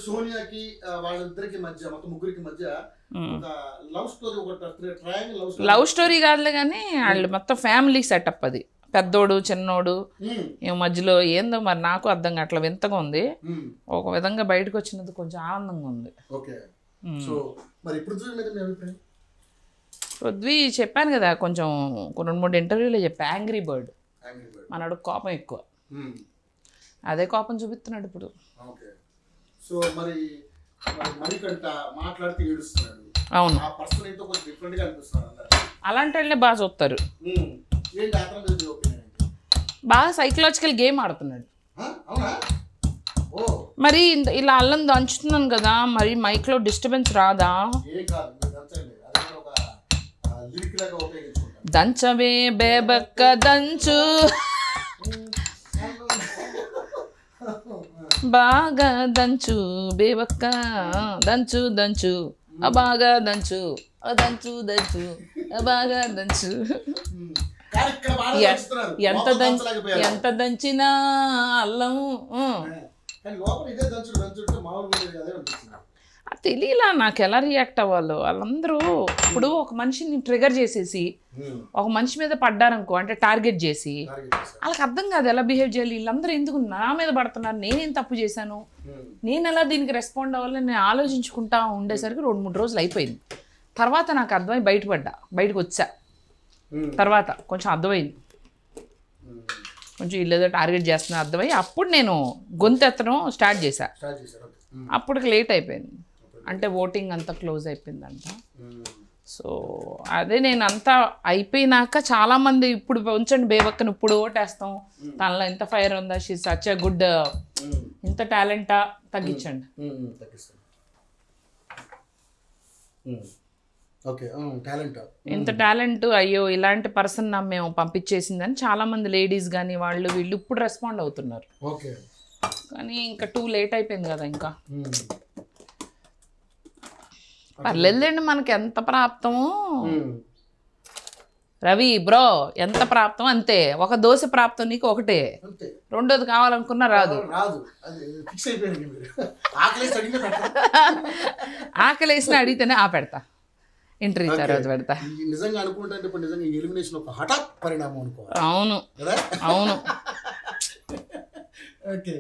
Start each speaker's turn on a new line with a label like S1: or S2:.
S1: సోనియాకి వాళ్ళిద్దరికి మధ్య మొత్తం ముగ్గురికి మధ్య లవ్ స్టోరీ, ఒక ట్రయాంగిల్ లవ్
S2: స్టోరీ కాదులే కానీ వాళ్ళు మొత్తం ఫ్యామిలీ సెటప్. అది పెద్దోడు చిన్నోడు మధ్యలో ఏందో మరి నాకు అర్థం కావట్లేదు, వింతగా ఉంది. ఒక విధంగా బయటకు వచ్చినది కొంచెం ఆనందంగా ఉంది. పృథ్వీ చెప్పాను కదా, కొంచెం 2-3 ఇంటర్వ్యూలో చెప్పా, యాంగ్రీ బర్డ్, మనడు కోపం ఎక్కువ, అదే కోపం చూపిస్తున్నాడు ఇప్పుడు. అవును, అలాంటి వాళ్ళే బాగా చూస్తారు. బాగా సైకలాజికల్ గేమ్ ఆడుతున్నాడు. మరి ఇలా అల్లం దంచుతున్నాను కదా, మరి మైక్లో డిస్టర్బెన్స్ రాదా? దంచవే బేబక్క దంచు, బాగా దంచు బేబక్క, దంచు దంచు బాగా దంచు, దంచు దంచు బాగా దంచు. ఎంత దంచినా అల్లం తెలియలా నాకు ఎలా రియాక్ట్ అవ్వాలో. వాళ్ళందరూ ఇప్పుడు ఒక మనిషిని ట్రిగర్ చేసేసి ఒక మనిషి మీద పడ్డారనుకో, అంటే టార్గెట్ చేసి, వాళ్ళకి అర్థం కాదు ఎలా బిహేవ్ చేయాలి. వీళ్ళందరూ ఎందుకు నా మీద పడుతున్నారు, నేనేం తప్పు చేశాను, నేను ఎలా దీనికి రెస్పాండ్ అవ్వాలని నేను ఆలోచించుకుంటా ఉండేసరికి 2-3 రోజులు అయిపోయింది. తర్వాత నాకు అర్థమై బయటకు వచ్చా. తర్వాత కొంచెం అర్థమైంది, కొంచెం వీళ్ళేదో టార్గెట్ చేస్తున్నా అర్థమై అప్పుడు నేను గొంతెత్తడం స్టార్ట్ చేశా. అప్పటికి లేట్ అయిపోయింది, అంటే ఓటింగ్ అంతా క్లోజ్ అయిపోయిందంట. సో అదే నేను అంతా అయిపోయినాక చాలామంది ఇప్పుడు ఉంచండి బేబక్కను, ఇప్పుడు ఓటేస్తాం, తనలో ఎంత ఫైర్ ఉందా, షీ సచ్ ఎ గుడ్, ఇంత టాలెంటా, తగ్గించండి. ఇంత టాలెంట్, అయ్యో ఇలాంటి పర్సన్ మేము పంపించేసిందని చాలామంది లేడీస్ కానీ వీళ్ళు ఇప్పుడు రెస్పాండ్ అవుతున్నారు. కానీ ఇంకా టూ లేట్ అయిపోయింది కదా. ఇంకా పర్లేదులేండి, మనకి ఎంత ప్రాప్తమో రవి బ్రో, ఎంత ప్రాప్తం అంతే. ఒక దోశ ప్రాప్తం నీకు ఒకటే, రెండోది కావాలనుకున్నా రాదు. ఆకలేసిన అడిగితేనే పెడతా, ఇంటర్వ్యూ తర్వాత పెడతా.
S1: నిజంగా అనుకుంటే ఇప్పుడు నిజంగా ఎలిమినేషన్ ఒక హఠాత్ పరిణామం అనుకో.
S2: అవును అవును.
S1: ఓకే.